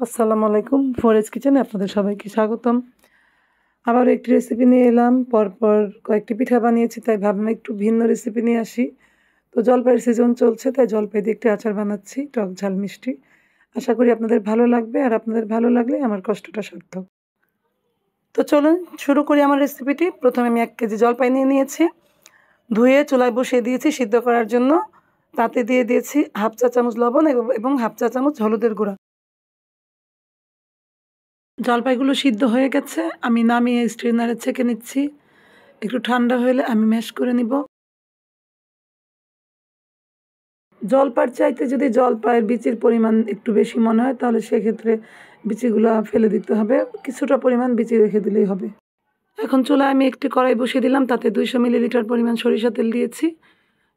আসসালামু আলাইকুম। ফরেজ কিচেনে আপনাদের সবাইকে স্বাগতম। আবার একটি রেসিপি নিয়ে এলাম। পরপর কয়েকটি পিঠা বানিয়েছি, তাই ভাবলাম একটু ভিন্ন রেসিপি নিয়ে আসি। তো জলপাইয়ের সিজন চলছে, তাই জলপাই দিয়ে একটি আচার বানাচ্ছি, টক ঝাল মিষ্টি। আশা করি আপনাদের ভালো লাগবে, আর আপনাদের ভালো লাগলে আমার কষ্টটা সার্থক। তো চলুন শুরু করি আমার রেসিপিটি। প্রথমে আমি 1 কেজি জলপাই নিয়ে নিয়েছি, ধুয়ে চুলায় বসিয়ে দিয়েছি সিদ্ধ করার জন্য। তাতে দিয়ে দিয়েছি হাফ চা চামচ লবণ এবং হাফ চা চামচ হলুদের গুঁড়া। জলপাইগুলো সিদ্ধ হয়ে গেছে, আমি নামিয়ে স্ট্রেনারে ছেঁকে নিচ্ছি। একটু ঠান্ডা হলে আমি ম্যাশ করে নিব। জলপাইয়ের চাইতে যদি জলপাইয়ের বিচির পরিমাণ একটু বেশি মনে হয়, তাহলে সেক্ষেত্রে বিচিগুলো ফেলে দিতে হবে, কিছুটা পরিমাণ বিচি রেখে দিলেই হবে। এখন চুলায় আমি একটি কড়াই বসিয়ে দিলাম, তাতে 200 মিলিলিটার পরিমাণ সরিষা তেল দিয়েছি।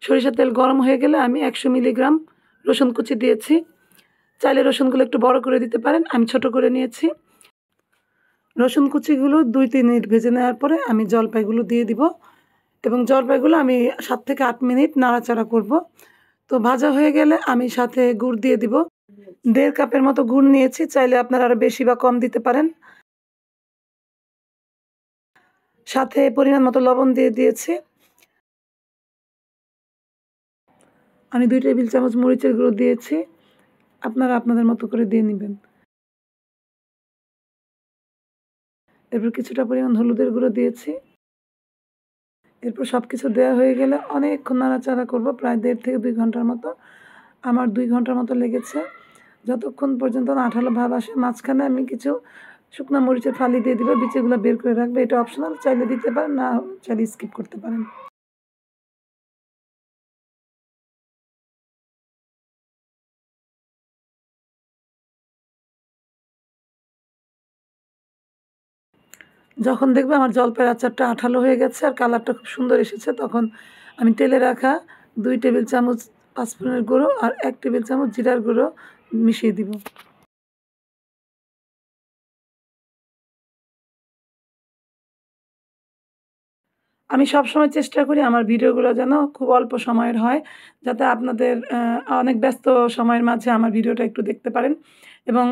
সরিষা তেল গরম হয়ে গেলে আমি 100 মিলিগ্রাম রসুন কুচি দিয়েছি। চাইলে রসুনগুলো একটু বড় করে দিতে পারেন, আমি ছোট করে নিয়েছি। রসুন কুচিগুলো 2-3 মিনিট ভেজে নেওয়ার পরে আমি জলপাইগুলো দিয়ে দিব, এবং জলপাইগুলো আমি 7 থেকে 8 মিনিট নাড়াচাড়া করব। তো ভাজা হয়ে গেলে আমি সাথে গুড় দিয়ে দিব। 1.5 কাপের মতো গুড় নিয়েছি, চাইলে আপনারা আরও বেশি বা কম দিতে পারেন। সাথে পরিমাণ মতো লবণ দিয়ে দিয়েছি। আমি 2 টেবিল চামচ মরিচের গুঁড়ো দিয়েছি, আপনারা আপনাদের মতো করে দিয়ে নেবেন। এরপর কিছুটা পরিমাণ হলুদের গুঁড়ো দিয়েছি। এরপর সব কিছু দেওয়া হয়ে গেলে অনেকক্ষণ নাড়াচাড়া করব, প্রায় 1.5 থেকে 2 ঘন্টার মতো। আমার 2 ঘন্টার মতো লেগেছে, যতক্ষণ পর্যন্ত না আঠালো ভাব আসে। মাঝখানে আমি কিছু শুকনো মরিচের ফালি দিয়ে দিব, বিচিগুলো বের করে রাখবে, এটা অপশনাল, চাইলে দিতে পারেন, না চাইলে স্কিপ করতে পারেন। যখন দেখবে আমার জলপাইয়ের আচারটা আঠালো হয়ে গেছে আর কালারটা খুব সুন্দর এসেছে, তখন আমি তেলে রাখা 2 টেবিল চামচ পাঁচফোড়নের গুঁড়ো আর 1 টেবিল চামচ জিরার গুঁড়ো মিশিয়ে দিব। আমি সবসময় চেষ্টা করি আমার ভিডিওগুলো যেন খুব অল্প সময়ের হয়, যাতে আপনাদের অনেক ব্যস্ত সময়ের মাঝে আমার ভিডিওটা একটু দেখতে পারেন, এবং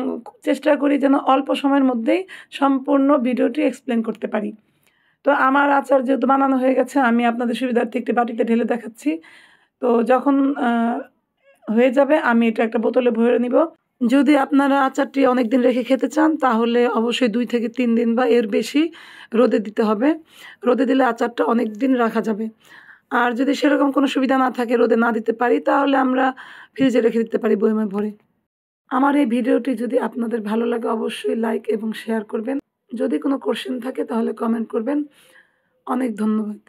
চেষ্টা করি যেন অল্প সময়ের মধ্যেই সম্পূর্ণ ভিডিওটি এক্সপ্লেন করতে পারি। তো আমার আচার যেহেতু বানানো হয়ে গেছে, আমি আপনাদের সুবিধার্থে একটি বাটিতে ঢেলে দেখাচ্ছি। তো যখন হয়ে যাবে, আমি এটা একটা বোতলে ভরে নিব। যদি আপনারা আচারটি অনেকদিন রেখে খেতে চান, তাহলে অবশ্যই 2 থেকে 3 দিন বা এর বেশি রোদে দিতে হবে। রোদে দিলে আচারটা অনেকদিন রাখা যাবে। আর যদি সেরকম কোনো সুবিধা না থাকে, রোদে না দিতে পারি, তাহলে আমরা ফ্রিজে রেখে দিতে পারি বয়ামে ভরে। আমার এই ভিডিওটি যদি আপনাদের ভালো লাগে, অবশ্যই লাইক এবং শেয়ার করবেন। যদি কোনো কোয়েশ্চেন থাকে তাহলে কমেন্ট করবেন। অনেক ধন্যবাদ।